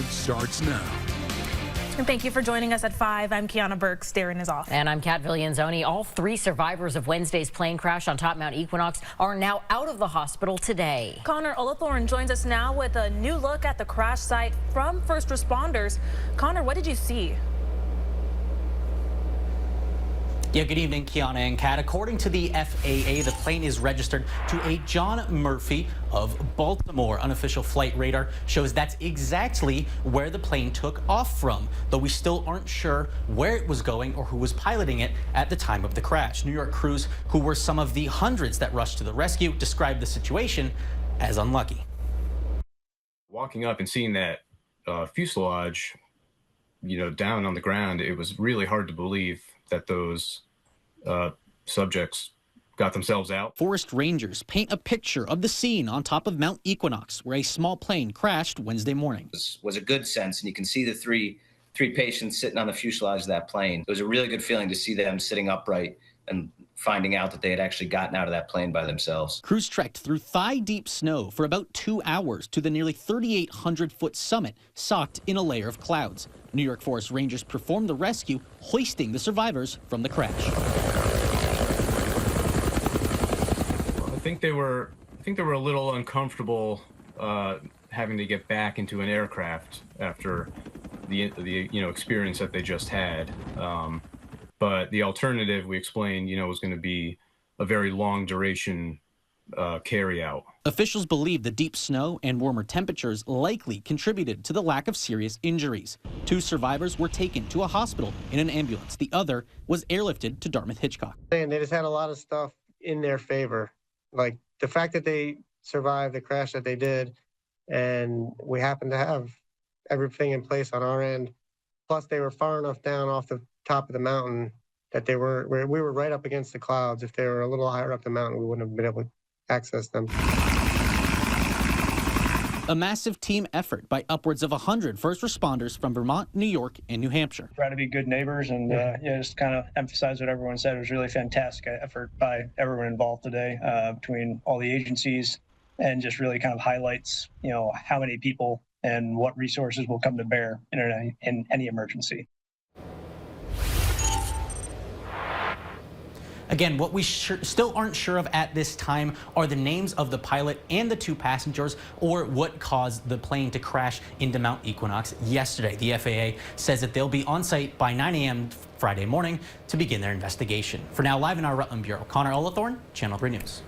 starts now. And thank you for joining us at 5. I'm Kiana Burks. Darren is off. And I'm Kat Villianzoni. All 3 survivors of Wednesday's plane crash on top Mount Equinox are now out of the hospital today. Connor Olathorn joins us now with a new look at the crash site from first responders. Connor, what did you see? Yeah, good evening, Kiana and Kat. According to the FAA, the plane is registered to a John Murphy of Baltimore. Unofficial flight radar shows that's exactly where the plane took off from, though we still aren't sure where it was going or who was piloting it at the time of the crash. New York crews, who were some of the hundreds that rushed to the rescue, described the situation as unlucky. Walking up and seeing that fuselage, down on the ground, it was really hard to believe that those subjects got themselves out. Forest rangers paint a picture of the scene on top of Mount Equinox, where a small plane crashed Wednesday morning. This was a good sense, and you can see the three patients sitting on the fuselage of that plane. It was a really good feeling to see them sitting upright and finding out that they had actually gotten out of that plane by themselves. Crews trekked through thigh-deep snow for about 2 hours to the nearly 3,800-foot summit, socked in a layer of clouds. New York Forest Rangers performed the rescue, hoisting the survivors from the crash. I think they were a little uncomfortable having to get back into an aircraft after the experience that they just had. But the alternative, we explained, was going to be a very long duration carry-out. Officials believe the deep snow and warmer temperatures likely contributed to the lack of serious injuries. 2 survivors were taken to a hospital in an ambulance. The other was airlifted to Dartmouth-Hitchcock. And they just had a lot of stuff in their favor, like the fact that they survived the crash that they did, and we happened to have everything in place on our end. Plus, they were far enough down off the top of the mountain that we were right up against the clouds. If they were a little higher up the mountain, we wouldn't have been able to access them. A massive team effort by upwards of 100 first responders from Vermont, New York, and New Hampshire. Try to be good neighbors and just kind of emphasize what everyone said. It was really fantastic effort by everyone involved today, between all the agencies, and just really kind of highlights, how many people and what resources will come to bear in any emergency. Again, what we still aren't sure of at this time are the names of the pilot and the 2 passengers, or what caused the plane to crash into Mount Equinox yesterday. The FAA says that they'll be on site by 9 a.m. Friday morning to begin their investigation. For now, live in our Rutland Bureau, Connor Olathorn, Channel 3 News.